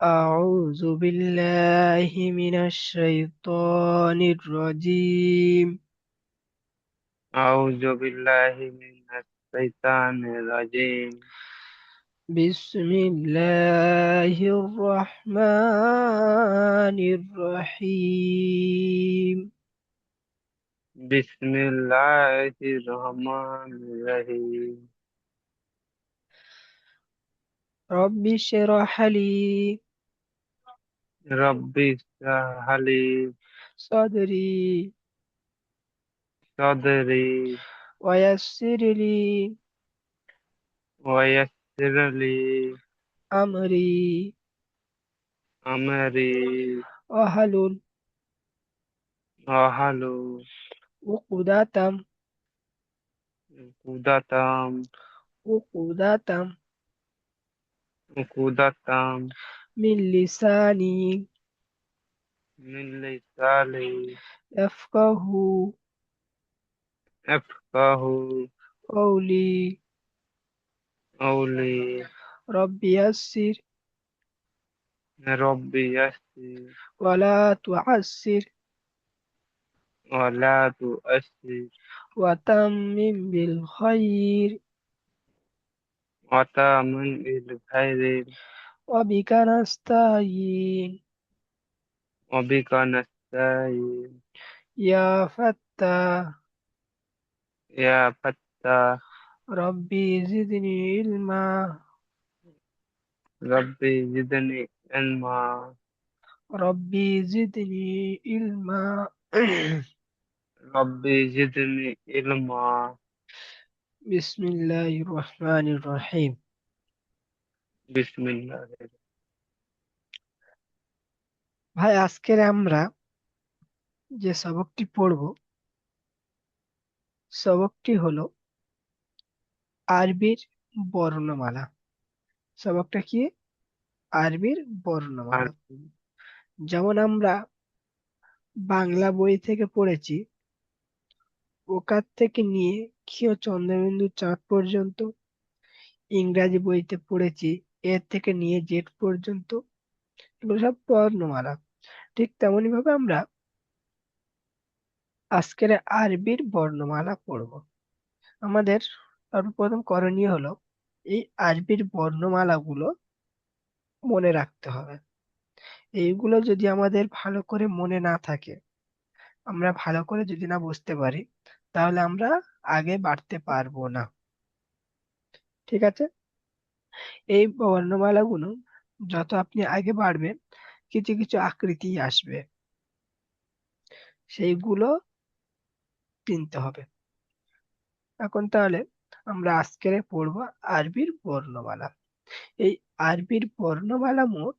أعوذ بالله من الشيطان الرجيم. أعوذ بالله من الشيطان الرجيم. بسم الله الرحمن الرحيم. بسم الله الرحمن الرحيم. رب اشرح لي ربي اشرح لي صدري صدري ويسر لي ويسر لي أمري أمري واحلل واحلل عقدة عقدة عقدة عقدة من لساني من لساني يفقه يفقه قولي. قولي. رب يسر ربي يسر ولا تعسر ولا تؤسر وتمم بالخير وتأمن بالخير وبك نستعين. وبك نستعين. يا فتاح يا فتاح ربي زدني علما. ربي زدني علما. ربي زدني علما. ربي زدني علما. بسم الله الرحمن الرحيم. بسم الله. ভাই আজকের আমরা যে সবকটি পড়ব, সবকটি হলো আরবির বর্ণমালা। সবকটা কি? আরবির আর বর্ণমালা। যেমন আমরা বাংলা বই থেকে পড়েছি ওকার থেকে নিয়ে ক্ষীয় চন্দ্রবিন্দু চাঁদ পর্যন্ত, ইংরাজি বইতে পড়েছি এর থেকে নিয়ে জেড পর্যন্ত, এগুলো সব বর্ণমালা। ঠিক তেমনি ভাবে আমরা আজকের আরবির বর্ণমালা পড়ব। আমাদের সর্বপ্রথম করণীয় হলো এই আরবির বর্ণমালাগুলো মনে রাখতে হবে। এইগুলো যদি আমাদের ভালো করে মনে না থাকে, আমরা ভালো করে যদি না বুঝতে পারি, তাহলে আমরা আগে বাড়তে পারবো না। ঠিক আছে? এই বর্ণমালাগুলো যত আপনি আগে বাড়বেন, কিছু কিছু আকৃতি আসবে, সেইগুলো চিনতে হবে। এখন তাহলে আমরা আজকের পড়বো আরবির বর্ণমালা। এই আরবির বর্ণমালা মোট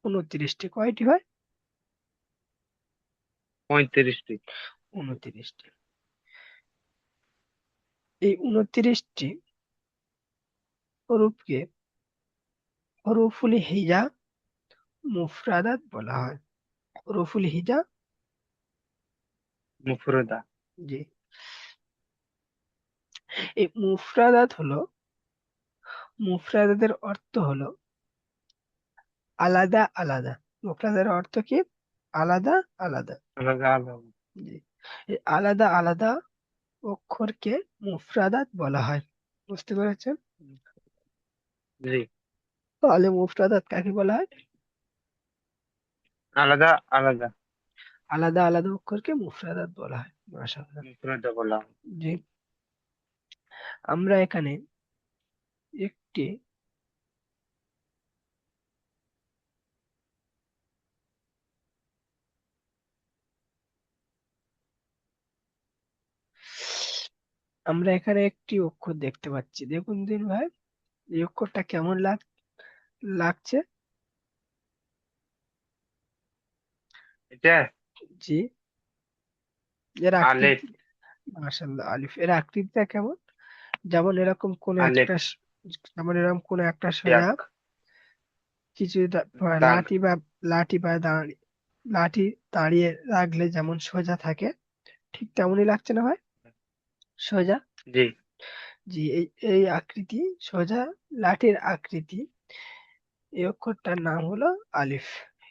29টি। কয়টি হয়? 35টি। 29টি। এই 29টি হরফকে হরফুল হিজা মুফরাদাত বলা হয়। হরফুল হিজা, মুফরদা। জি। এই মুফরাদাত হলো, মুফরাদাতের অর্থ হলো আলাদা আলাদা। মুফরাদাতের অর্থ কি? আলাদা আলাদা। আলাদা আলাদা। জি। এই আলাদা আলাদা অক্ষরকে মুফরাদাত বলা হয়। বুঝতে পেরেছেন? জি। তাহলে মুফরাদাত কাকে বলা হয়? আলাদা আলাদা আলাদা আলাদা অক্ষরকে মুফরাদাত বলা হয়। মাশাআল্লাহ। মুফরদা বলা হয়। জি। আমরা এখানে একটি আমরা এখানে একটি অক্ষর দেখতে পাচ্ছি। দেখুন দিন ভাই, এই অক্ষরটা কেমন লাগছে? এটা জি। এর আলেফ। আকৃতি, মাশাআল্লাহ, আলিফ। এর আকৃতিটা কেমন? যেমন এরকম কোন আলেফ। একটা যেমন এরকম কোন একটা সোজা এক। কিছু দাল। লাঠি বা দাঁড়িয়ে, লাঠি দাঁড়িয়ে রাখলে যেমন সোজা থাকে, ঠিক তেমনই লাগছে না ভাই? সোজা। জি। জি। এই এই আকৃতি, সোজা লাঠির আকৃতি, এই অক্ষরটার নাম হলো আলিফ।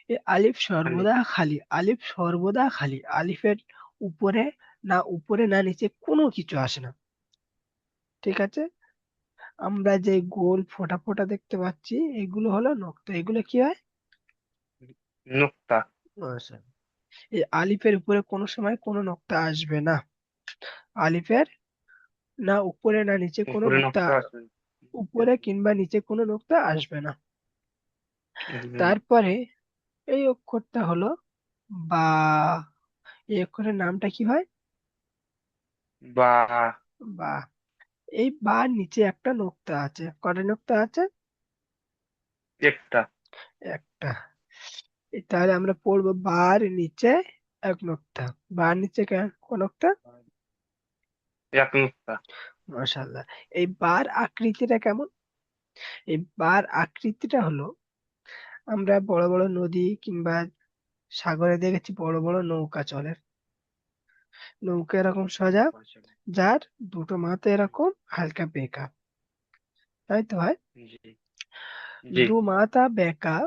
এই আলিফ আলিফ। সর্বদা খালি, আলিফ সর্বদা খালি, আলিফের উপরে না নিচে কোনো কিছু আসে না। ঠিক আছে, আমরা যে গোল ফোঁটা ফোঁটা দেখতে পাচ্ছি এগুলো হলো নক্তা, এগুলো কি হয়? নুক্তা। আচ্ছা, এই আলিফের উপরে কোনো সময় কোনো নক্তা আসবে না। আলিফের না উপরে না নিচে কোনো উপরে নক্তা, নুক্তা আছে। উপরে কিংবা নিচে কোনো নক্তা আসবে না। হুম, তারপরে এই অক্ষরটা হলো বা। এই অক্ষরের নামটা কি হয়? বা। বা। এই বার নিচে একটা নোক্তা আছে, কটা নোক্তা আছে? একটা। একটা। তাহলে আমরা পড়বো বার নিচে এক নোক্তা। বার নিচে কোন নোক্তা? এক নুক্তা। মাশাআল্লাহ। এই বার আকৃতিটা কেমন? এই বার আকৃতিটা হলো, আমরা বড় বড় নদী কিংবা সাগরে দেখেছি বড় বড় নৌকা চলে। নৌকা এরকম সোজা, যার দুটো মাথা এরকম হালকা বেঁকা, তাই তো হয়। জি। জি। দু মাথা বেঁকা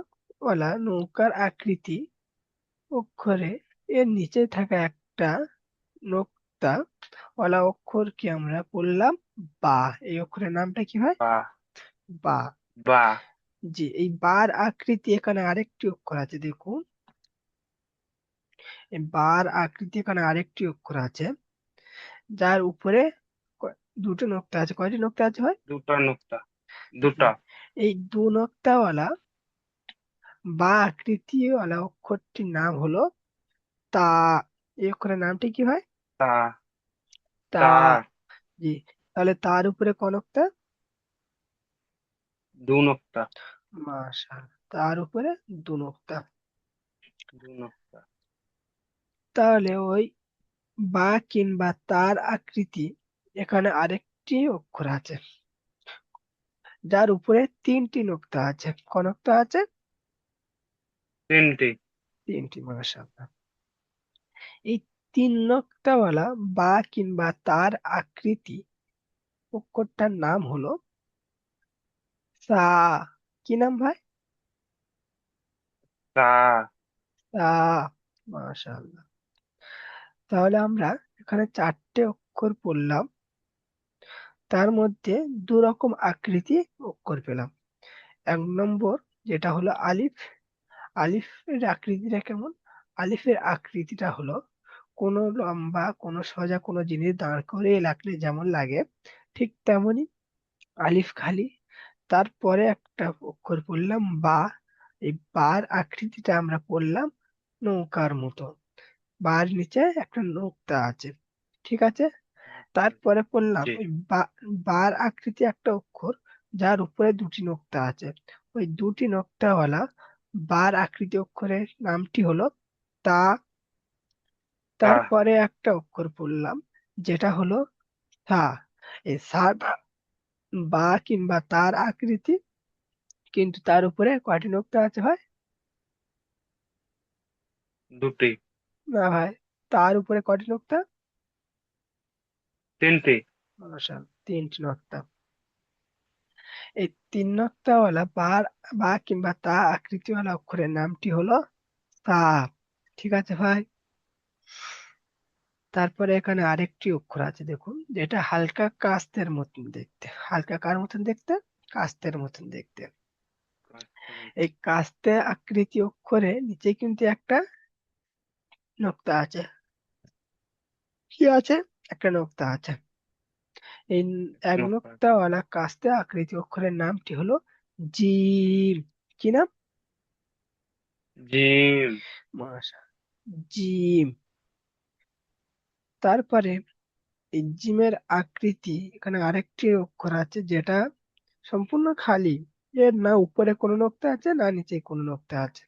ওলা নৌকার আকৃতি অক্ষরে এর নিচে থাকা একটা নোক্তা ওলা অক্ষরকে আমরা বললাম বা। এই অক্ষরের নামটা কি হয়? বা। বা। বা। জি, এই বার আকৃতি এখানে আরেকটি অক্ষর আছে দেখুন। এই বার আকৃতি এখানে আরেকটি অক্ষর আছে, যার উপরে দুটো নোক্তা আছে। কয়টি নোক্তা আছে হয়? দুটা নুক্তা। জি, দুটা। এই দু নোক্তাওয়ালা বা আকৃতিওয়ালা অক্ষরটির নাম হলো তা। এই অক্ষরের নামটি কি হয়? তা। তা। তা। জি, তাহলে তার উপরে ক নোক্তা? দু নুক্তা। মাশাআল্লাহ, তার উপরে দু নোক্তা। দু নুক্তা। তাহলে ওই বা কিংবা তার আকৃতি এখানে আরেকটি অক্ষর আছে, যার উপরে তিনটি নোক্তা আছে। ক নোক্তা আছে? তিনটি। তিনটি, মাশাআল্লাহ। এই তিন নোক্তাওয়ালা বা কিংবা তার আকৃতি অক্ষরটার নাম হলো সা। কি নাম ভাই? তা। সা। মাশাআল্লাহ। তাহলে আমরা এখানে চারটে অক্ষর পড়লাম, তার মধ্যে দু রকম আকৃতি অক্ষর পেলাম। এক নম্বর যেটা হলো আলিফ। আলিফের আকৃতিটা কেমন? আলিফের আকৃতিটা হলো কোনো লম্বা কোনো সোজা কোনো জিনিস দাঁড় করিয়ে রাখলে যেমন লাগে, ঠিক তেমনই আলিফ খালি। তারপরে একটা অক্ষর পড়লাম বা। এই বার আকৃতিটা আমরা পড়লাম নৌকার মতো, বার নিচে একটা নোক্তা আছে। ঠিক আছে, তারপরে পড়লাম জি। ওই বার আকৃতি একটা অক্ষর, যার উপরে দুটি নোক্তা আছে। ওই দুটি নোক্তাওয়ালা বার আকৃতি অক্ষরের নামটি হলো তা। তা। তারপরে একটা অক্ষর পড়লাম যেটা হলো সা। এই সা বা কিংবা তার আকৃতি, কিন্তু তার উপরে কয়টি নোক্তা আছে ভাই? দুটি। না ভাই, তার উপরে কয়টি নোক্তা? তিনটি। আচ্ছা, তিনটি নোক্তা। এই তিন নোক্তাওয়ালা বার বা কিংবা তা আকৃতিওয়ালা অক্ষরের নামটি হলো তা। ঠিক আছে ভাই। তারপরে এখানে আরেকটি অক্ষর আছে দেখুন, যেটা হালকা কাস্তের মতন দেখতে। হালকা কার মতন দেখতে? কাস্তের মতন দেখতে। এই কাস্তে আকৃতি অক্ষরে নিচে কিন্তু একটা নোক্তা আছে। কি আছে? একটা নোক্তা আছে। এই এক নুক্তা। নোক্তাওয়ালা কাস্তে আকৃতি অক্ষরের নামটি হলো জিম। কি নাম? জিম। মাশা, জিম। তারপরে এই জিমের আকৃতি এখানে আরেকটি অক্ষর আছে, যেটা সম্পূর্ণ খালি। এর না উপরে কোনো নোক্তা আছে না নিচে কোনো নোক্তা আছে,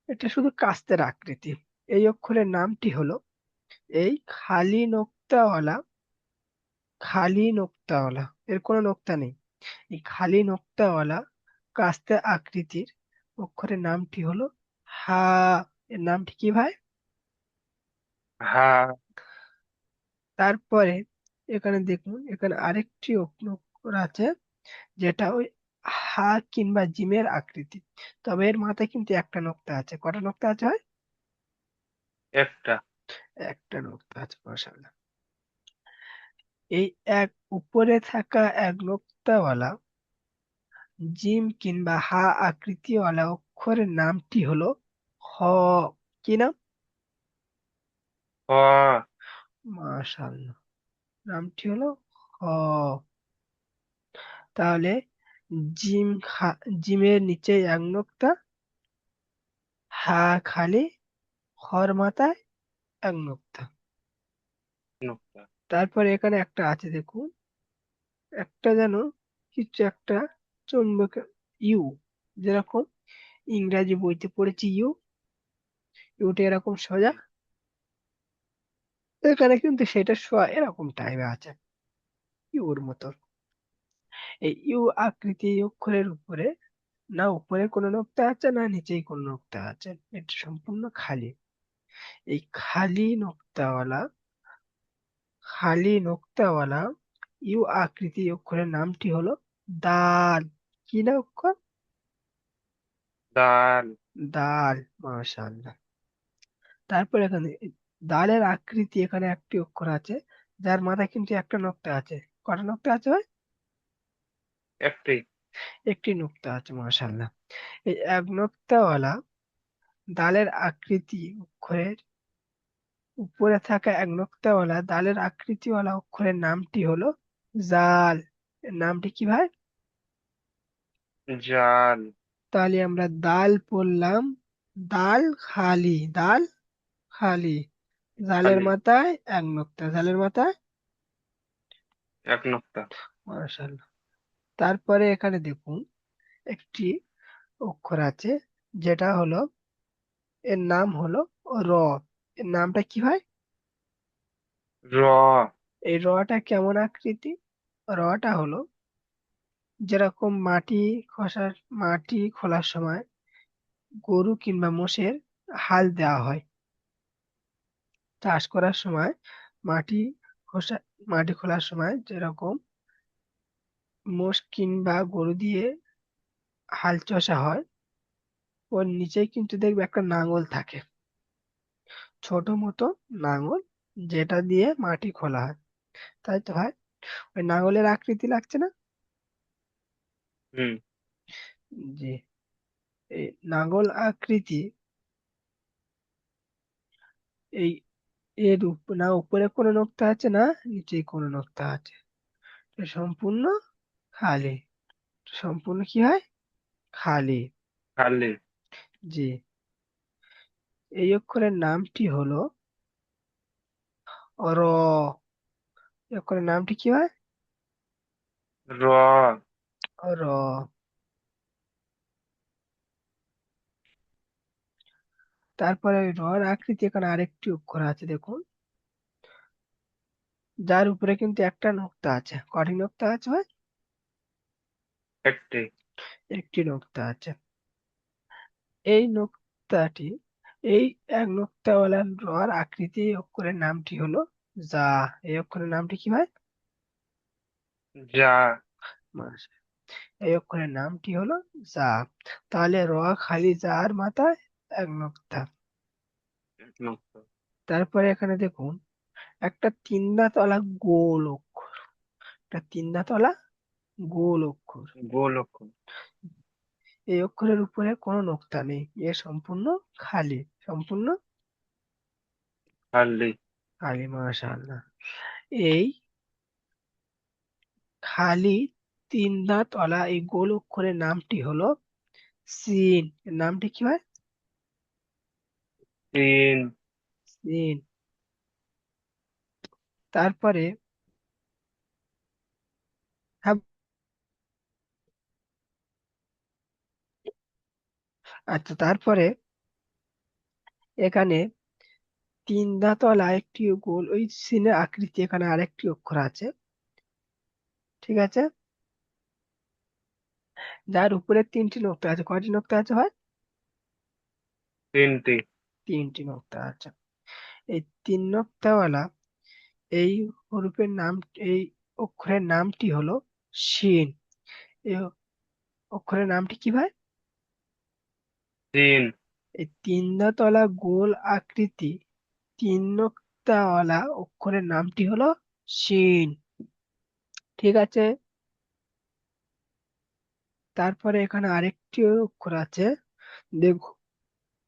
এটা শুধু কাস্তের আকৃতি। এই অক্ষরের নামটি হলো, এই খালি নোক্তাওয়ালা, এর কোনো নোক্তা নেই, এই খালি নোক্তাওয়ালা কাস্তে আকৃতির অক্ষরের নামটি হলো হা। এর নামটি কি ভাই? হা। তারপরে এখানে দেখুন, এখানে আরেকটি অক্ষর আছে, যেটা ওই হা কিংবা জিমের আকৃতি, তবে এর মাথায় কিন্তু একটা নোক্তা আছে। কটা নোক্তা আছে হয়? একটা। একটা নোক্তা আছে, মাশাআল্লাহ। এই এক উপরে থাকা এক নোক্তাওয়ালা জিম কিংবা হা আকৃতিওয়ালা অক্ষরের নামটি হলো হ। কি নাম? হ। মাশাআল্লাহ, নামটি হলো হ। তাহলে জিমের নিচে এক নোক্তা, হা খালি, হর মাথায় এক নোক্তা। নোক্তা। তারপরে এখানে একটা আছে দেখুন, একটা যেন কিছু একটা চুম্বক, ইউ, যেরকম ইংরাজি বইতে পড়েছি ইউ, ইউটা এরকম সোজা, হুম। এখানে কিন্তু সেটা সোজা এরকম টাইপে আছে, ইউর মতো। এই ইউ আকৃতি এই অক্ষরের উপরে না উপরে কোনো নোক্তা আছে না নিচেই কোনো নোক্তা আছে, এটা সম্পূর্ণ খালি। এই খালি নোক্তাওয়ালা ইউ আকৃতি অক্ষরের নামটি হলো দাল। কি না অক্ষর? দাল। দাল, মাশাআল্লাহ। তারপর এখানে দালের আকৃতি এখানে একটি অক্ষর আছে, যার মাথায় কিন্তু একটা নোক্তা আছে। কটা নোক্তা আছে ভাই? একটি। একটি নোক্তা আছে, মাশাআল্লাহ। এই এক নোক্তাওয়ালা দালের আকৃতি অক্ষরের উপরে থাকা এক নোক্তাওয়ালা দালের আকৃতিওয়ালা অক্ষরের নামটি হলো জাল। এর নামটি কি ভাই? জাল। তাহলে আমরা দাল পড়লাম, দাল খালি, দাল খালি, জালের খালি। মাথায় এক নোক্তা, জালের মাথায়, এক নোক্তা। মাশাআল্লাহ। তারপরে এখানে দেখুন একটি অক্ষর আছে, যেটা হলো, এর নাম হলো র। এর নামটা কি হয়? র। এই রটা কেমন আকৃতি? রটা হলো যেরকম মাটি খোলার সময় গরু কিংবা মোষের হাল দেওয়া হয়, চাষ করার সময় মাটি খোসা মাটি খোলার সময় যেরকম মোষ কিংবা গরু দিয়ে হাল চষা হয়, ওর নিচেই কিন্তু দেখবে একটা নাঙল থাকে, ছোট মতো নাঙল, যেটা দিয়ে মাটি খোলা হয়, তাই তো হয়? ওই নাঙলের আকৃতি লাগছে না? হুম। জি। এই নাঙল আকৃতি, এই না উপরে কোনো নোক্তা আছে না নিচে কোনো নোক্তা আছে, এটা সম্পূর্ণ খালি, সম্পূর্ণ কি হয়? খালি। খালি। জি। এই অক্ষরের নামটি হলো র। এই অক্ষরের নামটি কি হয়? র। র। তারপরে ওই রর আকৃতি এখানে আরেকটি অক্ষর আছে দেখুন, যার উপরে কিন্তু একটা নোক্তা আছে। কটি নোক্তা আছে ভাই? একটি। একটি নোক্তা আছে। এই নোক্তাটি, এই এক নোক্তাওয়ালা রর আকৃতি এই অক্ষরের নামটি হলো যা। এই অক্ষরের নামটি কি ভাই? যা। মাস। এই অক্ষরের নামটি হলো যা। তাহলে র খালি যার মাথায় এক নোক্তা। এক নোক্তা। তারপরে এখানে দেখুন একটা তিন দাঁতওয়ালা গোল অক্ষর, একটা তিন দাঁতওয়ালা গোল অক্ষর। গোল অক্ষর। এই অক্ষরের উপরে কোনো নোক্তা নেই, এ সম্পূর্ণ খালি, সম্পূর্ণ খালি। খালি, মাশাআল্লাহ। এই খালি তিন দাঁতওয়ালা এই গোল অক্ষরের নামটি হলো সিন। এর নামটি কি হয়? তিন। সিন। তারপরে, হ্যাঁ, আচ্ছা, তারপরে এখানে তিন দাঁতওয়ালা একটি গোল ওই সিনের আকৃতি এখানে আরেকটি অক্ষর আছে, ঠিক আছে, যার উপরে তিনটি নোক্তা আছে। কয়টি নোক্তা আছে ভাই? তিনটি। তিনটি নোক্তা আছে। এই তিন নোক্তাওয়ালা এই হরফের নাম, এই অক্ষরের নামটি হলো শিন। এই অক্ষরের নামটি কি ভাই? তিন। এই তলা গোল আকৃতি তিন নোক্তাওয়ালা অক্ষরের নামটি হলো শিন। ঠিক আছে। তারপরে এখানে আরেকটি অক্ষর আছে, দেখো,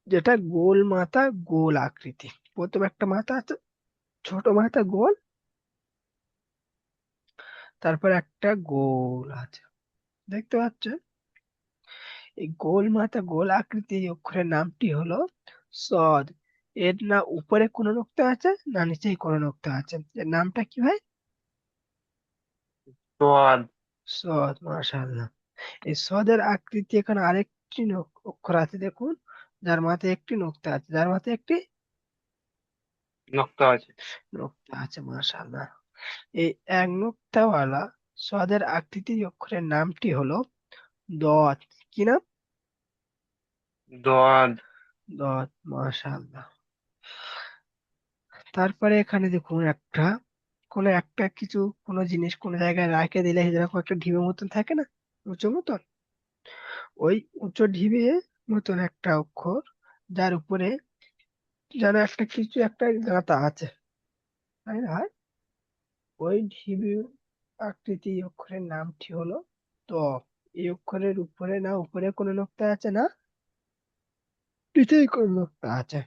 যেটা গোল মাথা গোল আকৃতি। প্রথম একটা মাথা আছে, ছোট মাথা গোল, তারপর একটা গোল আছে, দেখতে পাচ্ছ? এই গোল মাথা গোল আকৃতির অক্ষরের নামটি হলো সদ। এর না উপরে কোনো নোক্তা আছে, না নিচেই কোনো নোক্তা আছে। এর নামটা কি ভাই? তোয়াদ। সদ, মাশাআল্লাহ। এই সদের আকৃতি এখানে আরেকটি অক্ষর আছে, দেখুন, যার মাথায় একটি নোক্তা আছে, যার মাথায় একটি নক্তা আছে। নোক্তা আছে, মাশাআল্লাহ। এই এক নোক্তাওয়ালা সদের আকৃতির অক্ষরের নামটি হলো দত। কি নাম? দোয়াদ। দত, মাশাআল্লাহ। তারপরে এখানে দেখুন, কোনো একটা কিছু, কোনো জিনিস কোনো জায়গায় রাখে দিলে যেরকম একটা ঢিবির মতন থাকে না, উঁচু মতন, ওই উঁচু ঢিবি মতন একটা অক্ষর, যার উপরে যেন একটা কিছু একটা গাঁথা আছে, তাই না হয়? ওই ঢিবি আকৃতি অক্ষরের নামটি হলো ত। এই অক্ষরের উপরে না উপরে কোনো নোক্তা আছে, না নিচেই কোনো নোক্তা আছে।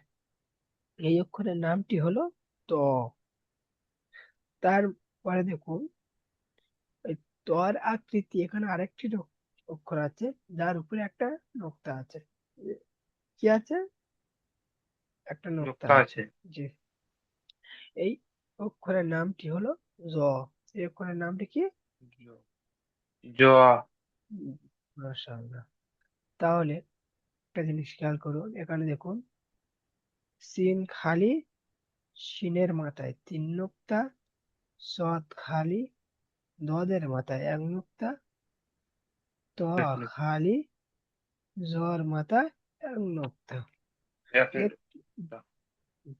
এই অক্ষরের নামটি হলো ত। তারপরে দেখুন, ওই তর আকৃতি এখানে আরেকটি অক্ষর আছে, যার উপরে একটা নোক্তা আছে। কি আছে? একটা নোক্তা নক্তা আছে। আছে। জি। এই অক্ষরের নামটি হলো জ। এই অক্ষরের নামটি কি? জোয়া। মাশাআল্লাহ। তাহলে একটা জিনিস খেয়াল করুন, এখানে দেখুন, সিন খালি, সিনের মাথায় তিন নোক্তা, সৎ খালি, দদের মাথায় এক নোক্তা, ত এক মিনিট। খালি, জর মাথায় এক নোক্তা। এক এর, মিনিট।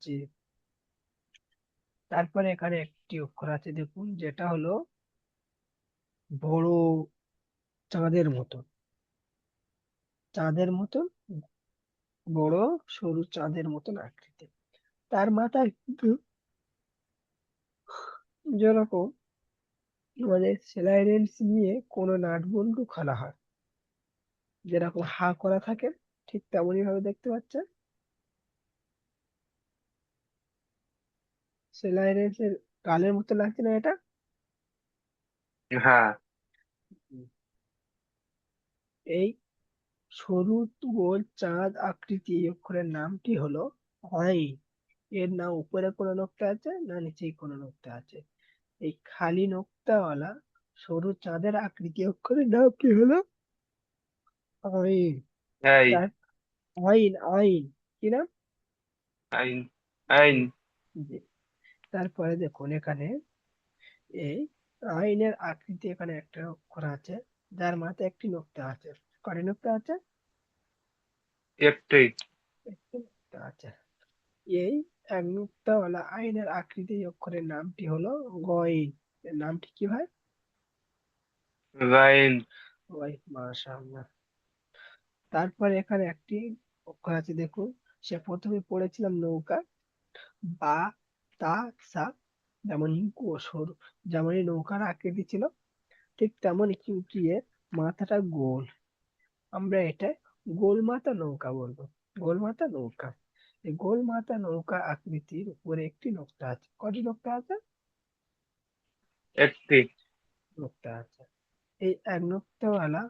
জি। তারপরে এখানে একটি অক্ষর আছে, দেখুন, যেটা হলো বড় চাঁদের মতো, চাঁদের মতন, বড় সরু চাঁদের মতন আকৃতি। তার মাথায় কিন্তু যেরকম আমাদের সেলাই রেঞ্চ নিয়ে কোনো নাট বল্টু খোলা হয়, যেরকম হা করা থাকে, ঠিক তেমনই ভাবে দেখতে পাচ্ছেন। সেলাই রেঞ্চের গালের মতো লাগছে না এটা? হ্যাঁ। হুম। এই সরু গোল চাঁদ আকৃতি এই অক্ষরের নামটি হলো আইন। এর না উপরে কোনো নোক্তা আছে, না নিচেই কোনো নোক্তা আছে। এই খালি নোক্তাওয়ালা সরু চাঁদের আকৃতি অক্ষরের নামটি হলো আইন। এই। তার আইন, আইন, কি নাম? আইন। আইন। জি। তারপরে দেখুন এখানে, এই আইনের আকৃতি এখানে একটা অক্ষর আছে, যার মাথায় একটি নোক্তা আছে। কয়টি নোক্তা আছে? একটি। একটি নোক্তা আছে। এই এক নোক্তাওয়ালা আইনের আকৃতি অক্ষরের নামটি হলো গইন। এর নামটি কি ভাই? গাইন। ওয়াই, মাশাআল্লাহ। তারপরে এখানে একটি অক্ষর আছে, দেখুন, সে প্রথমে পড়েছিলাম নৌকা, বা, তা, সা, যেমন সরু, যেমনই নৌকার আকৃতি ছিল, ঠিক তেমনই কিন্তু এর মাথাটা গোল। আমরা এটা গোল মাথা নৌকা বলবো। গোল মাথা নৌকা। এই গোল মাথা নৌকা আকৃতির উপরে একটি নোক্তা আছে। কটি নোক্তা আছে? একটি। নোক্তা আছে। এই এক নোক্তাওয়ালা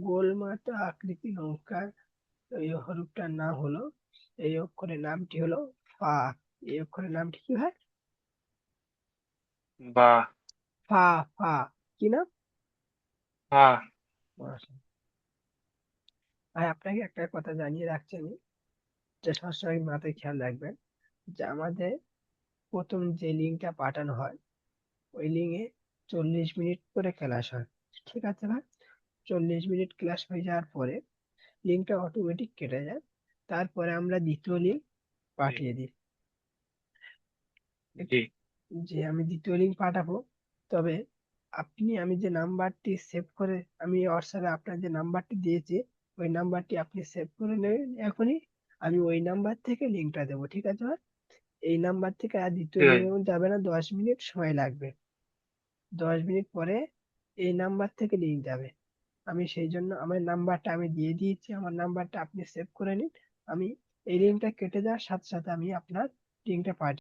গোল মাথা আকৃতি নৌকার এই হরফটার নাম হলো, এই অক্ষরের নামটি হলো ফা। এই অক্ষরের নামটি কি হয়? বা। ফা, ফা, কি নাম? হা। মাশাআল্লাহ। আর আপনাকে একটা কথা জানিয়ে রাখছি আমি, যে সবসময় মাথায় খেয়াল রাখবেন, যে আমাদের প্রথম যে লিঙ্কটা পাঠানো হয়, ওই লিঙ্কে 40 মিনিট করে ক্লাস হয়। ঠিক আছে ভাই? 40 মিনিট ক্লাস হয়ে যাওয়ার পরে লিঙ্কটা অটোমেটিক কেটে যায়। তারপরে আমরা দ্বিতীয় লিঙ্ক জি। পাঠিয়ে দিই। জি। যে আমি দ্বিতীয় লিঙ্ক পাঠাবো, তবে আমি যে নাম্বারটি সেভ করে, আমি হোয়াটসঅ্যাপে আপনার যে নাম্বারটি দিয়েছি, ওই নাম্বারটি আপনি সেভ করে নেবেন এখনই। আমি ওই নাম্বার থেকে লিঙ্কটা দেবো, ঠিক আছে ভাই? এই নাম্বার থেকে আর দ্বিতীয় ঠিক আছে। নিয়ম যাবে না, 10 মিনিট সময় লাগবে। 10 মিনিট পরে এই নাম্বার থেকে লিঙ্ক যাবে। আমি সেই জন্য আমার নাম্বারটা আমি দিয়ে দিয়েছি, আমার নাম্বারটা আপনি সেভ করে নিন। আমি এই লিঙ্কটা কেটে যাওয়ার সাথে সাথে আমি আপনার লিঙ্কটা পাঠিয়ে